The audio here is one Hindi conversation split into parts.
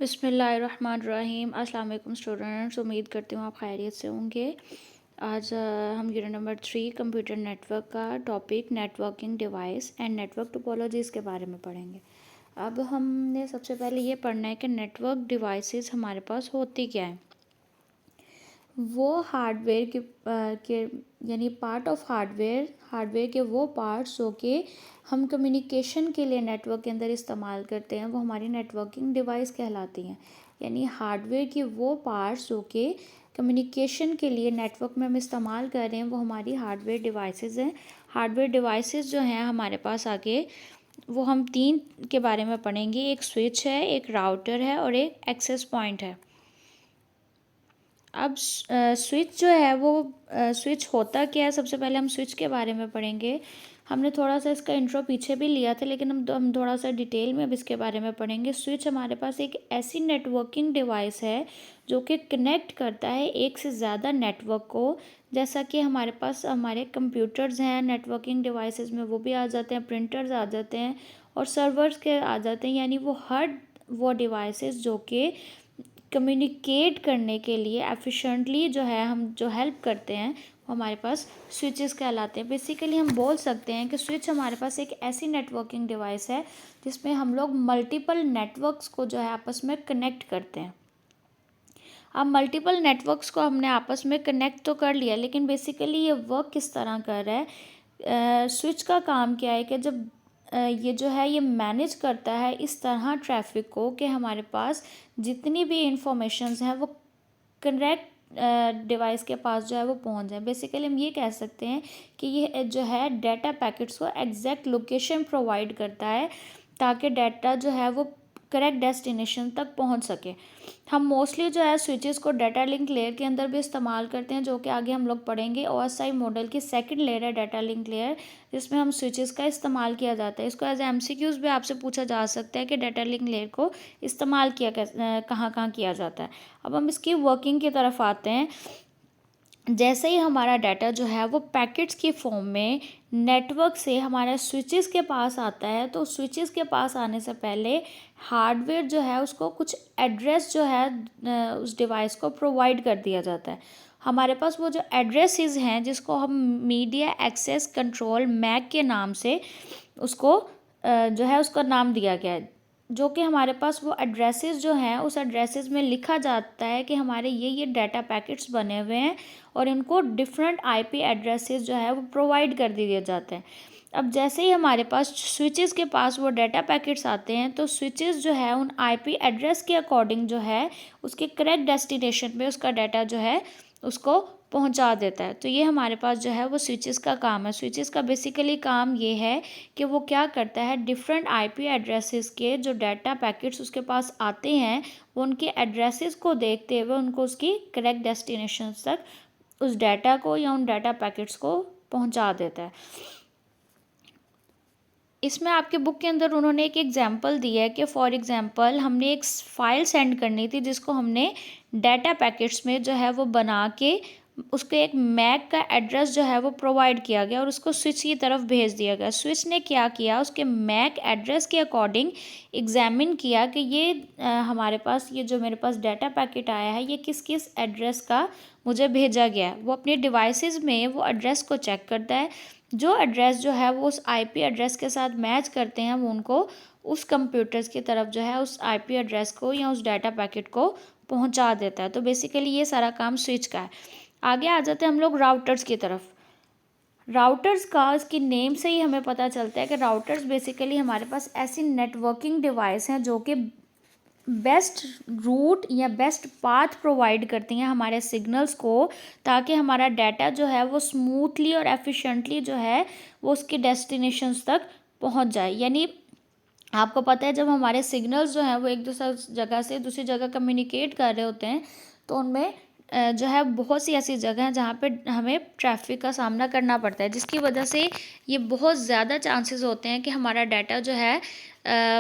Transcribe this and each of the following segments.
बिस्मिल्लाहिर्रहमानिर्रहीम। अस्सलाम वालेकुम स्टूडेंट्स, उम्मीद करती हूँ आप खैरियत से होंगे। आज हम यूनिट नंबर 3 कंप्यूटर नेटवर्क का topic networking device and network topologies के बारे में पढ़ेंगे। अब हमने सबसे पहले ये पढ़ना है कि नेटवर्क डिवाइसेस हमारे पास होती क्या है। वो हार्डवेयर के यानी पार्ट ऑफ हार्डवेयर के वो पार्ट्स जो कि हम कम्युनिकेशन के लिए नेटवर्क के अंदर इस्तेमाल करते हैं, वो हमारी नेटवर्किंग डिवाइस कहलाती हैं। यानी हार्डवेयर के वो पार्ट्स जो कि कम्युनिकेशन के लिए नेटवर्क में हम इस्तेमाल कर रहे हैं, वो हमारी हार्डवेयर डिवाइसेस हैं। हार्डवेयर डिवाइसेस जो हैं हमारे पास आगे, वो हम 3 के बारे में पढ़ेंगे। एक स्विच है, एक राउटर है और एक एक्सेस पॉइंट है। अब स्विच जो है वो स्विच होता क्या है, सबसे पहले हम स्विच के बारे में पढ़ेंगे। हमने थोड़ा सा इसका इंट्रो पीछे भी लिया था, लेकिन हम थोड़ा सा डिटेल में अब इसके बारे में पढ़ेंगे। स्विच हमारे पास एक ऐसी नेटवर्किंग डिवाइस है जो कि कनेक्ट करता है एक से ज़्यादा नेटवर्क को। जैसा कि हमारे पास हमारे कंप्यूटर्स हैं नेटवर्किंग डिवाइसेस में, वो भी आ जाते हैं, प्रिंटर्स आ जाते हैं और सर्वर्स के आ जाते हैं। यानी वो डिवाइसेस जो कि कम्युनिकेट करने के लिए एफिशिएंटली जो है हम जो हेल्प करते हैं, वो हमारे पास स्विचेस कहलाते हैं। बेसिकली हम बोल सकते हैं कि स्विच हमारे पास एक ऐसी नेटवर्किंग डिवाइस है जिसमें हम लोग मल्टीपल नेटवर्क्स को जो है आपस में कनेक्ट करते हैं। अब मल्टीपल नेटवर्क्स को हमने आपस में कनेक्ट तो कर लिया, लेकिन बेसिकली ये वर्क किस तरह कर रहा है। स्विच का काम क्या है कि जब ये जो है ये मैनेज करता है इस तरह ट्रैफिक को कि हमारे पास जितनी भी इंफॉर्मेशंस हैं वो करेक्ट डिवाइस के पास जो है वो पहुंच जाए। बेसिकली हम ये कह सकते हैं कि ये जो है डाटा पैकेट्स को एग्जैक्ट लोकेशन प्रोवाइड करता है ताकि डाटा जो है वो करेक्ट डेस्टिनेशन तक पहुंच सके। हम मोस्टली जो है स्विचेस को डाटा लिंक लेयर के अंदर भी इस्तेमाल करते हैं, जो कि आगे हम लोग पढ़ेंगे। ओएसआई मॉडल की सेकंड लेयर है डाटा लिंक लेयर, जिसमें हम स्विचेस का इस्तेमाल किया जाता है। इसको एज एमसीक्यूज भी आपसे पूछा जा सकता है कि डाटा लिंक लेयर को इस्तेमाल कहाँ कहाँ किया जाता है। अब हम इसकी वर्किंग की तरफ आते हैं। जैसे ही हमारा डाटा जो है वो पैकेट्स की फॉर्म में नेटवर्क से हमारे स्विचेस के पास आता है, तो स्विचेस के पास आने से पहले हार्डवेयर जो है उसको कुछ एड्रेस जो है उस डिवाइस को प्रोवाइड कर दिया जाता है। हमारे पास वो जो एड्रेसेस हैं जिसको हम मीडिया एक्सेस कंट्रोल मैक के नाम से उसको जो है उसका नाम दिया गया है, जो कि हमारे पास वो एड्रेसेस जो हैं उस एड्रेसेस में लिखा जाता है कि हमारे ये डाटा पैकेट्स बने हुए हैं और इनको डिफरेंट आईपी एड्रेसेस जो है वो प्रोवाइड कर दिए जाते हैं। अब जैसे ही हमारे पास स्विचेस के पास वो डाटा पैकेट्स आते हैं, तो स्विचेस जो है उन आईपी एड्रेस के अकॉर्डिंग जो है उसके करेक्ट डेस्टिनेशन पे उसका डाटा जो है उसको पहुंचा देता है। तो ये हमारे पास जो है वो स्विचेस का काम है। स्विचेस का बेसिकली काम ये है कि वो क्या करता है, डिफरेंट आईपी एड्रेसेस के जो डाटा पैकेट्स उसके पास आते हैं, वो उनके एड्रेसेस को देखते हुए उनको उसकी करेक्ट डेस्टिनेशन तक उस डाटा को या उन डाटा पैकेट्स को पहुंचा देता है। इसमें आपके बुक के अंदर उन्होंने एक एग्जांपल दिया है कि फॉर एग्जांपल हमने एक फाइल सेंड करनी थी जिसको हमने डाटा पैकेट्स में जो है वो बना के उसके एक मैक का एड्रेस जो है वो प्रोवाइड किया गया और उसको स्विच की तरफ भेज दिया गया। स्विच ने क्या किया, उसके मैक एड्रेस के अकॉर्डिंग एग्जामिन किया कि ये हमारे पास ये जो मेरे पास डाटा पैकेट आया है ये किस किस एड्रेस का मुझे भेजा गया है। वो अपने डिवाइसेस में वो एड्रेस को चेक करता है, जो एड्रेस जो है वो उस आईपी एड्रेस के साथ मैच करते हैं, वो उनको उस कंप्यूटर्स की तरफ जो है उस आईपी एड्रेस को या उस डाटा पैकेट को पहुंचा देता है। तो बेसिकली ये सारा काम स्विच का है। आगे आ जाते हैं हम लोग राउटर्स की तरफ। राउटर्स का इसकी नेम से ही हमें पता चलता है कि राउटर्स बेसिकली हमारे पास ऐसी नेटवर्किंग डिवाइस हैं जो कि बेस्ट रूट या बेस्ट पाथ प्रोवाइड करती हैं हमारे सिग्नल्स को, ताकि हमारा डाटा जो है वो स्मूथली और एफिशिएंटली जो है वो उसके डेस्टिनेशंस तक पहुंच जाए। यानी आपको पता है जब हमारे सिग्नल्स जो हैं वो एक दूसरे जगह से दूसरी जगह कम्युनिकेट कर रहे होते हैं, तो उनमें जो है बहुत सी ऐसी जगह हैं जहाँ पे हमें ट्रैफिक का सामना करना पड़ता है, जिसकी वजह से ये बहुत ज़्यादा चांसेस होते हैं कि हमारा डाटा जो है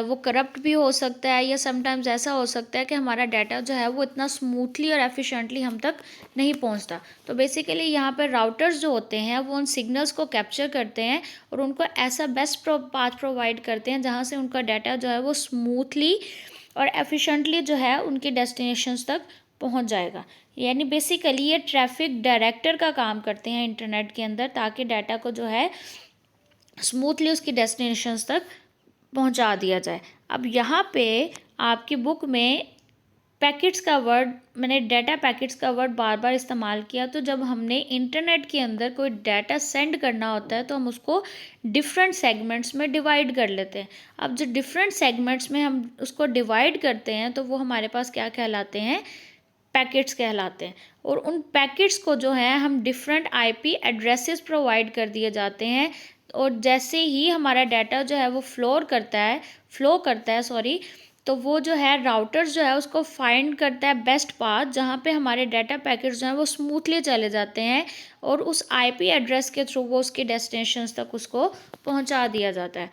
वो करप्ट भी हो सकता है, या समटाइम्स ऐसा हो सकता है कि हमारा डाटा जो है वो इतना स्मूथली और एफिशिएंटली हम तक नहीं पहुंचता। तो बेसिकली यहाँ पर राउटर्स जो होते हैं वो उन सिग्नल्स को कैप्चर करते हैं और उनको ऐसा बेस्ट पाथ प्रोवाइड करते हैं जहाँ से उनका डाटा जो है वो स्मूथली और एफिशिएंटली जो है उनकी डेस्टिनेशंस तक पहुंच जाएगा। यानी बेसिकली ये ट्रैफिक डायरेक्टर का काम करते हैं इंटरनेट के अंदर, ताकि डाटा को जो है स्मूथली उसकी डेस्टिनेशंस तक पहुंचा दिया जाए। अब यहाँ पे आपकी बुक में पैकेट्स का वर्ड, मैंने डाटा पैकेट्स का वर्ड बार बार इस्तेमाल किया, तो जब हमने इंटरनेट के अंदर कोई डाटा सेंड करना होता है तो हम उसको डिफरेंट सेगमेंट्स में डिवाइड कर लेते हैं। अब जो डिफरेंट सेगमेंट्स में हम उसको डिवाइड करते हैं तो वो हमारे पास क्या कहलाते हैं, पैकेट्स कहलाते हैं। और उन पैकेट्स को जो है हम डिफरेंट आईपी एड्रेसेस प्रोवाइड कर दिए जाते हैं, और जैसे ही हमारा डाटा जो है वो फ्लो करता है सॉरी, तो वो जो है राउटर्स जो है उसको फाइंड करता है बेस्ट पाथ जहाँ पे हमारे डाटा पैकेट्स जो हैं वो स्मूथली चले जाते हैं, और उस आईपी एड्रेस के थ्रू वो उसकी डेस्टिनेशंस तक उसको पहुंचा दिया जाता है।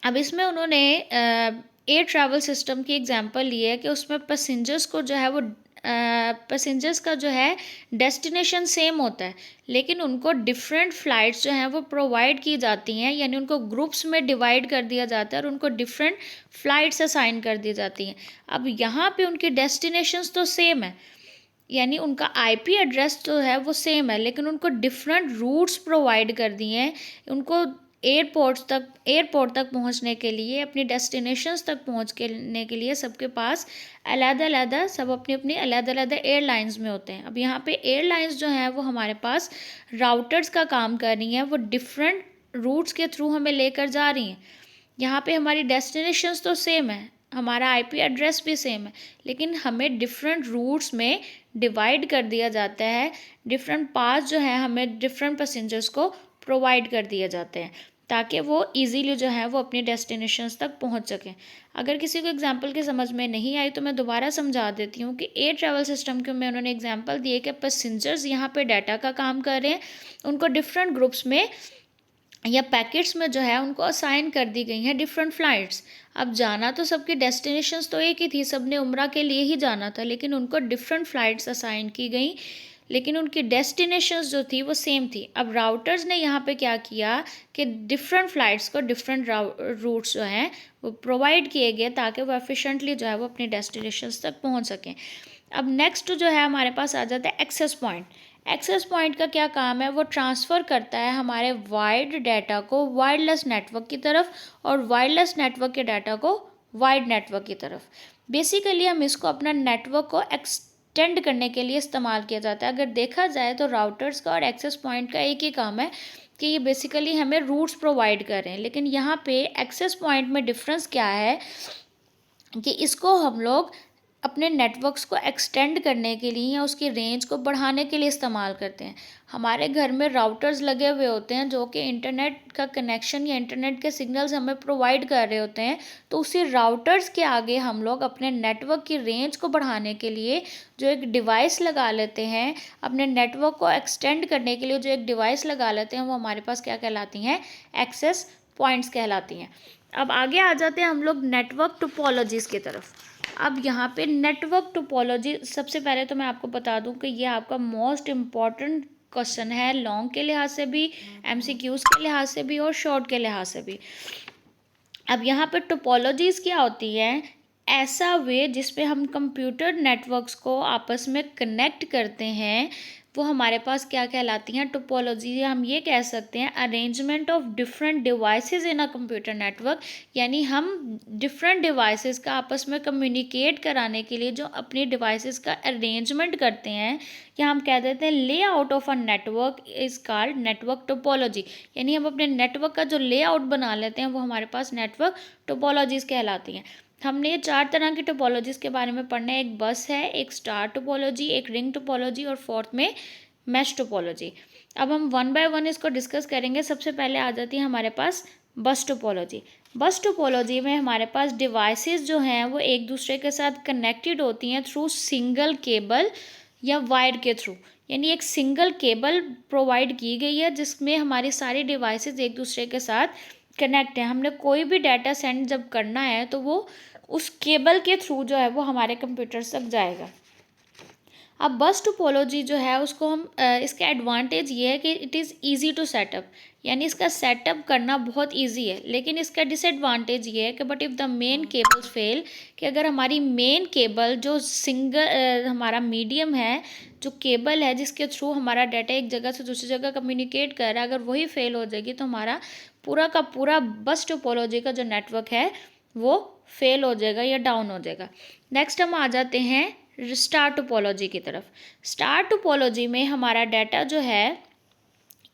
अब इसमें उन्होंने एयर ट्रैवल सिस्टम की एग्जांपल ली है कि उसमें पैसेंजर्स को जो है वो पैसेंजर्स का जो है डेस्टिनेशन सेम होता है, लेकिन उनको डिफरेंट फ़्लाइट्स जो हैं वो प्रोवाइड की जाती हैं, यानी उनको ग्रुप्स में डिवाइड कर दिया जाता है और उनको डिफरेंट फ़्लाइट्स असाइन कर दी जाती हैं। अब यहाँ पे उनकी डेस्टिनेशंस तो सेम है, यानी उनका आईपी एड्रेस जो है वो सेम है, लेकिन उनको डिफरेंट रूट्स प्रोवाइड कर दिए हैं। उनको एयरपोर्ट तक पहुंचने के लिए, अपनी डेस्टिनेशंस तक पहुंचने के लिए सबके पास सब अपनी अपनी अलग एयरलाइंस में होते हैं। अब यहाँ पे एयरलाइंस जो हैं वो हमारे पास राउटर्स का काम कर रही हैं, वो डिफरेंट रूट्स के थ्रू हमें लेकर जा रही हैं। यहाँ पे हमारी डेस्टिनेशंस तो सेम है, हमारा आईपी एड्रेस भी सेम है, लेकिन हमें डिफरेंट रूट्स में डिवाइड कर दिया जाता है। डिफरेंट पास जो है हमें डिफरेंट पैसेंजर्स को प्रोवाइड कर दिए जाते हैं, ताकि वो इजीली जो है वो अपनी डेस्टिनेशंस तक पहुंच सकें। अगर किसी को एग्जांपल की समझ में नहीं आई तो मैं दोबारा समझा देती हूँ कि एयर ट्रैवल सिस्टम के में उन्होंने एग्जांपल दिए कि पैसेंजर्स यहाँ पे डाटा का काम कर रहे हैं, उनको डिफरेंट ग्रुप्स में या पैकेट्स में जो है उनको असाइन कर दी गई हैं डिफरेंट फ़्लाइट्स। अब जाना तो सबकी डेस्टिनेशंस तो एक ही थी, सबने उम्रा के लिए ही जाना था, लेकिन उनको डिफरेंट फ़्लाइट्स असाइन की गई, लेकिन उनकी डेस्टिनेशंस जो थी वो सेम थी। अब राउटर्स ने यहाँ पे क्या किया कि डिफरेंट फ़्लाइट्स को डिफरेंट रूट्स जो हैं वो प्रोवाइड किए गए, ताकि वो एफिशिएंटली जो है वो अपनी डेस्टिनेशंस तक पहुँच सकें। अब नेक्स्ट जो है हमारे पास आ जाता है एक्सेस पॉइंट। एक्सेस पॉइंट का क्या काम है, वो ट्रांसफ़र करता है हमारे वाइड डाटा को वायरलेस नेटवर्क की तरफ, और वायरलेस नेटवर्क के डाटा को वाइड नेटवर्क की तरफ। बेसिकली हम इसको अपना नेटवर्क को एक्सटेंड करने के लिए इस्तेमाल किया जाता है। अगर देखा जाए तो राउटर्स का और एक्सेस पॉइंट का एक ही काम है कि ये बेसिकली हमें रूट्स प्रोवाइड कर रहे हैं, लेकिन यहाँ पे एक्सेस पॉइंट में डिफरेंस क्या है कि इसको हम लोग अपने नेटवर्क्स को एक्सटेंड करने के लिए या उसकी रेंज को बढ़ाने के लिए इस्तेमाल करते हैं। हमारे घर में राउटर्स लगे हुए होते हैं जो कि इंटरनेट का कनेक्शन या इंटरनेट के सिग्नल्स हमें प्रोवाइड कर रहे होते हैं, तो उसी राउटर्स के आगे हम लोग अपने नेटवर्क की रेंज को बढ़ाने के लिए जो एक डिवाइस लगा लेते हैं, अपने नेटवर्क को एक्सटेंड करने के लिए जो एक डिवाइस लगा लेते हैं, वो हमारे पास क्या कहलाती हैं, एक्सेस पॉइंट्स कहलाती हैं। अब आगे आ जाते हैं हम लोग नेटवर्क टोपोलॉजीज़ की तरफ। अब यहाँ पे नेटवर्क टोपोलॉजी, सबसे पहले तो मैं आपको बता दूं कि ये आपका मोस्ट इम्पॉर्टेंट क्वेश्चन है, लॉन्ग के लिहाज से भी, एमसीक्यूज़ के लिहाज से भी और शॉर्ट के लिहाज से भी। अब यहाँ पे टोपोलॉजीज़ क्या होती है, ऐसा वे जिस पे हम कंप्यूटर नेटवर्क्स को आपस में कनेक्ट करते हैं, वो हमारे पास क्या कहलाती हैं, टोपोलॉजी। हम ये कह सकते हैं arrangement of different devices in a computer network, यानी हम डिफरेंट डिवाइसेस का आपस में कम्युनिकेट कराने के लिए जो अपनी डिवाइसेस का अरेंजमेंट करते हैं, या हम कह देते हैं layout of a network is called network topology. यानी हम अपने नेटवर्क का जो लेआउट बना लेते हैं वो हमारे पास नेटवर्क टोपोलॉजीज़ कहलाती हैं। हमने ये 4 तरह की टोपोलॉजीज़ के बारे में पढ़ना है। एक बस है, एक स्टार टोपोलॉजी, एक रिंग टोपोलॉजी और फोर्थ में मैश टोपोलॉजी। अब हम वन बाय वन इसको डिस्कस करेंगे। सबसे पहले आ जाती है हमारे पास बस टोपोलॉजी। बस टोपोलॉजी में हमारे पास डिवाइसेस जो हैं वो एक दूसरे के साथ कनेक्टेड होती हैं थ्रू सिंगल केबल या वायर के थ्रू, यानी एक सिंगल केबल प्रोवाइड की गई है जिसमें हमारी सारी डिवाइसेस एक दूसरे के साथ कनेक्ट हैं। हमने कोई भी डाटा सेंड जब करना है तो वो उस केबल के थ्रू जो है वो हमारे कंप्यूटर तक जाएगा। अब बस टोपोलॉजी जो है उसको हम इसका एडवांटेज ये है कि it is easy to setup, यानी इसका सेटअप करना बहुत इजी है। लेकिन इसका डिसएडवांटेज ये है कि but if the main cables fail, कि अगर हमारी मेन केबल जो सिंगल हमारा मीडियम है, जो केबल है जिसके थ्रू हमारा डाटा एक जगह से दूसरी जगह कम्युनिकेट कर रहा है, अगर वही फेल हो जाएगी तो हमारा पूरा का पूरा बस टोपोलॉजी का जो नेटवर्क है वो फेल हो जाएगा या डाउन हो जाएगा। नेक्स्ट हम आ जाते हैं स्टार टोपोलॉजी की तरफ। स्टार टोपोलॉजी में हमारा डाटा जो है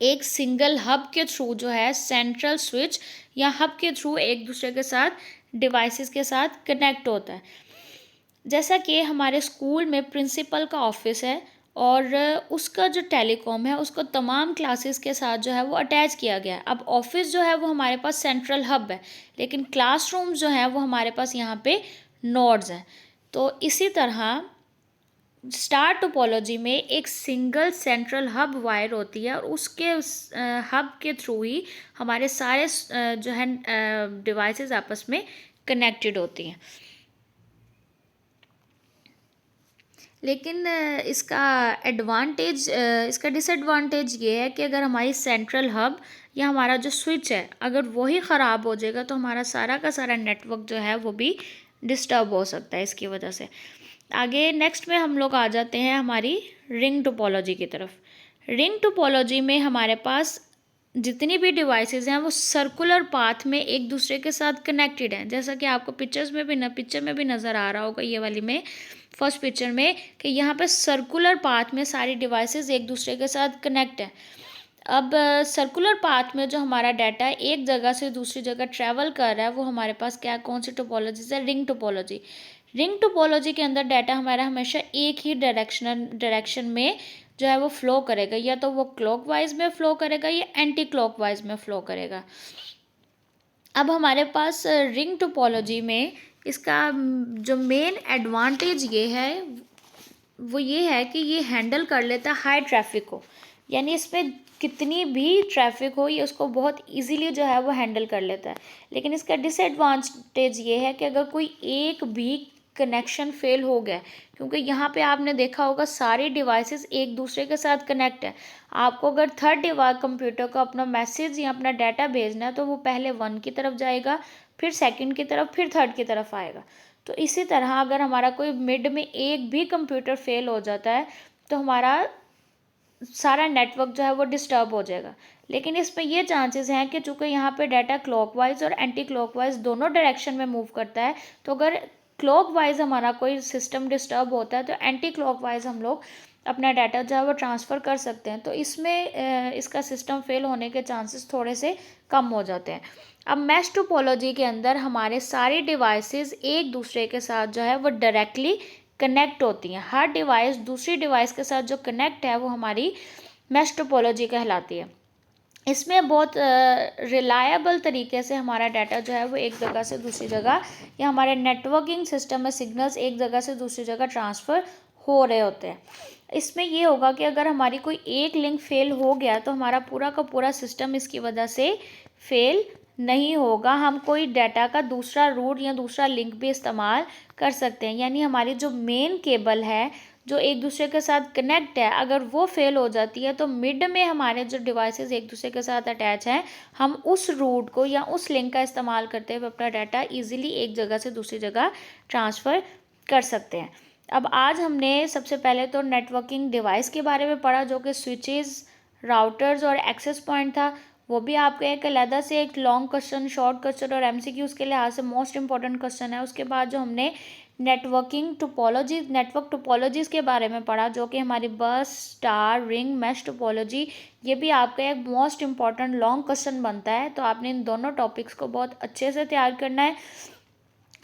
एक सिंगल हब के थ्रू जो है सेंट्रल स्विच या हब के थ्रू एक दूसरे के साथ डिवाइसेस के साथ कनेक्ट होता है। जैसा कि हमारे स्कूल में प्रिंसिपल का ऑफिस है और उसका जो टेलीकॉम है उसको तमाम क्लासेस के साथ जो है वो अटैच किया गया है। अब ऑफिस जो है वो हमारे पास सेंट्रल हब है, लेकिन क्लासरूम्स जो है वो हमारे पास यहाँ पे नोड्स हैं। तो इसी तरह स्टार टोपोलॉजी में एक सिंगल सेंट्रल हब वायर होती है और उसके हब के थ्रू ही हमारे सारे जो है डिवाइसेस आपस में कनेक्टेड होती हैं। लेकिन इसका डिसएडवांटेज ये है कि अगर हमारी सेंट्रल हब या हमारा जो स्विच है अगर वही ख़राब हो जाएगा तो हमारा सारा का सारा नेटवर्क जो है वो भी डिस्टर्ब हो सकता है इसकी वजह से। आगे नेक्स्ट में हम लोग आ जाते हैं हमारी रिंग टोपोलॉजी की तरफ। रिंग टोपोलॉजी में हमारे पास जितनी भी डिवाइसेस हैं वो सर्कुलर पाथ में एक दूसरे के साथ कनेक्टेड हैं, जैसा कि आपको पिक्चर में भी नज़र आ रहा होगा, ये वाली में फर्स्ट पिक्चर में, कि यहाँ पे सर्कुलर पाथ में सारी डिवाइसेस एक दूसरे के साथ कनेक्ट है। अब सर्कुलर पाथ में जो हमारा डाटा एक जगह से दूसरी जगह ट्रैवल कर रहा है वो हमारे पास क्या कौन सी टोपोलॉजी है? Ring topology. रिंग टोपोलॉजी के अंदर डाटा हमारा हमेशा एक ही डायरेक्शन में जो है वो फ्लो करेगा, या तो वो क्लॉकवाइज में फ्लो करेगा या एंटी क्लॉकवाइज में फ्लो करेगा। अब हमारे पास रिंग टोपोलॉजी में इसका जो मेन एडवांटेज ये है वो ये है कि ये हैंडल कर लेता है हाई ट्रैफिक को, यानी इसमें कितनी भी ट्रैफिक हो ये उसको बहुत इजीली जो है वो हैंडल कर लेता है। लेकिन इसका डिसएडवांटेज ये है कि अगर कोई एक भी कनेक्शन फेल हो गया, क्योंकि यहाँ पे आपने देखा होगा सारी डिवाइसेस एक दूसरे के साथ कनेक्ट है। आपको अगर थर्ड डिवाइस कंप्यूटर को अपना मैसेज या अपना डाटा भेजना है तो वो पहले 1 की तरफ जाएगा, फिर सेकंड की तरफ, फिर थर्ड की तरफ आएगा। तो इसी तरह अगर हमारा कोई मिड में एक भी कंप्यूटर फेल हो जाता है तो हमारा सारा नेटवर्क जो है वो डिस्टर्ब हो जाएगा। लेकिन इसमें ये चांसेस हैं कि चूँकि यहाँ पे डाटा क्लॉकवाइज और एंटी क्लॉकवाइज दोनों डायरेक्शन में मूव करता है, तो अगर क्लॉकवाइज हमारा कोई सिस्टम डिस्टर्ब होता है तो एंटी क्लॉकवाइज हम लोग अपना डाटा जो है वो ट्रांसफ़र कर सकते हैं। तो इसमें इसका सिस्टम फेल होने के चांसेस थोड़े से कम हो जाते हैं। अब मैश टोपोलॉजी के अंदर हमारे सारे डिवाइसेस एक दूसरे के साथ जो है वो डायरेक्टली कनेक्ट होती हैं। हर डिवाइस दूसरी डिवाइस के साथ जो कनेक्ट है वो हमारी मैश टोपोलॉजी कहलाती है। इसमें बहुत रिलायबल तरीके से हमारा डाटा जो है वो एक जगह से दूसरी जगह या हमारे नेटवर्किंग सिस्टम में सिग्नल्स एक जगह से दूसरी जगह ट्रांसफ़र हो रहे होते हैं। इसमें ये होगा कि अगर हमारी कोई एक लिंक फेल हो गया तो हमारा पूरा का पूरा सिस्टम इसकी वजह से फेल नहीं होगा। हम कोई डाटा का दूसरा रूट या दूसरा लिंक भी इस्तेमाल कर सकते हैं, यानी हमारी जो मेन केबल है जो एक दूसरे के साथ कनेक्ट है अगर वो फेल हो जाती है तो मिड में हमारे जो डिवाइसेस एक दूसरे के साथ अटैच हैं हम उस रूट को या उस लिंक का इस्तेमाल करते हुए अपना डाटा इजीली एक जगह से दूसरी जगह ट्रांसफ़र कर सकते हैं। अब आज हमने सबसे पहले तो नेटवर्किंग डिवाइस के बारे में पढ़ा जो कि स्विचेस, राउटर्स और एक्सेस पॉइंट था। वो भी आपका एक अलग से एक लॉन्ग क्वेश्चन, शॉर्ट क्वेश्चन और एमसीक्यूज के लिहाज से मोस्ट इंपॉर्टेंट क्वेश्चन है। उसके बाद जो हमने नेटवर्क टोपोलॉजीज़ के बारे में पढ़ा जो कि हमारी बस, स्टार, रिंग, मैश टोपोलॉजी, ये भी आपका एक मोस्ट इंपॉर्टेंट लॉन्ग क्वेश्चन बनता है। तो आपने इन दोनों टॉपिक्स को बहुत अच्छे से तैयार करना है।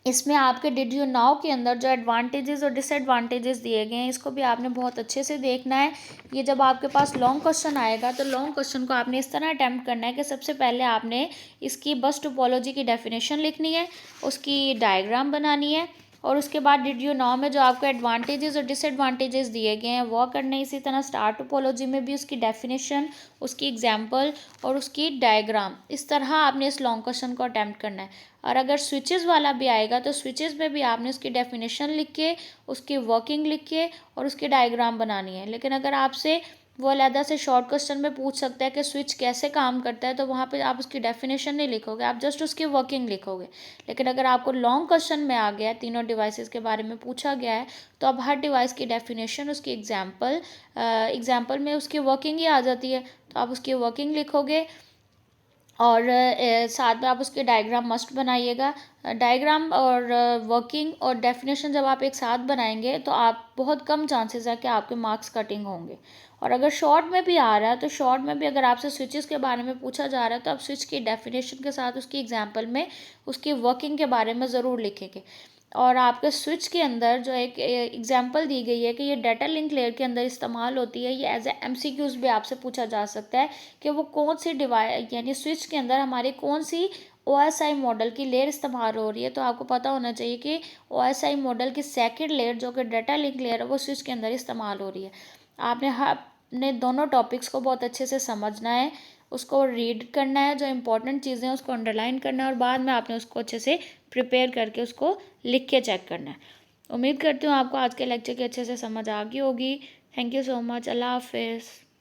इसमें आपके डिड यू नाउ के अंदर जो एडवांटेजेस और डिसएडवांटेजेस दिए गए हैं इसको भी आपने बहुत अच्छे से देखना है। ये जब आपके पास लॉन्ग क्वेश्चन आएगा तो लॉन्ग क्वेश्चन को आपने इस तरह अटैम्प्ट करना है कि सबसे पहले आपने इसकी बस टोपोलॉजी की डेफिनेशन लिखनी है, उसकी डायग्राम बनानी है, और उसके बाद डिड यू नो में जो आपको एडवांटेजेस और डिसएडवांटेजेस दिए गए हैं वो करने। इसी तरह स्टार टोपोलॉजी में भी उसकी डेफिनेशन, उसकी एग्जांपल और उसकी डायग्राम, इस तरह आपने इस लॉन्ग क्वेश्चन को अटेम्प्ट करना है। और अगर स्विचेस वाला भी आएगा तो स्विचेस में भी आपने उसकी डेफिनेशन लिख के, उसकी वर्किंग लिख के और उसकी डायग्राम बनानी है। लेकिन अगर आपसे वो अलहदा से शॉर्ट क्वेश्चन में पूछ सकता है कि स्विच कैसे काम करता है, तो वहाँ पे आप उसकी डेफिनेशन नहीं लिखोगे, आप जस्ट उसकी वर्किंग लिखोगे। लेकिन अगर आपको लॉन्ग क्वेश्चन में आ गया, तीनों डिवाइसेस के बारे में पूछा गया है, तो अब हर डिवाइस की डेफिनेशन, उसकी एग्जाम्पल में उसकी वर्किंग ही आ जाती है, तो आप उसकी वर्किंग लिखोगे। और साथ में आप उसके डायग्राम मस्ट बनाइएगा। डायग्राम और वर्किंग और डेफिनेशन जब आप एक साथ बनाएंगे तो आप बहुत कम चांसेस है कि आपके मार्क्स कटिंग होंगे। और अगर शॉर्ट में भी आ रहा है तो शॉर्ट में भी अगर आपसे स्विचेस के बारे में पूछा जा रहा है तो आप स्विच की डेफिनेशन के साथ उसकी एग्जांपल में उसकी वर्किंग के बारे में ज़रूर लिखेंगे। और आपके स्विच के अंदर जो एक एग्जांपल दी गई है कि ये डाटा लिंक लेयर के अंदर इस्तेमाल होती है, ये एज ए एमसीक्यूज भी आपसे पूछा जा सकता है कि वो कौन सी डिवाइस यानी स्विच के अंदर हमारी कौन सी OSI मॉडल की लेयर इस्तेमाल हो रही है। तो आपको पता होना चाहिए कि OSI मॉडल की सेकंड लेयर जो कि डाटा लिंक लेयर है वो स्विच के अंदर इस्तेमाल हो रही है। आपने दोनों टॉपिक्स को बहुत अच्छे से समझना है, उसको रीड करना है, जो इंपॉर्टेंट चीज़ें हैं उसको अंडरलाइन करना है और बाद में आपने उसको अच्छे से प्रिपेयर करके उसको लिख के चेक करना है। उम्मीद करती हूँ आपको आज के लेक्चर की अच्छे से समझ आ गई होगी। Thank you so much. अल्लाह हाफिज़।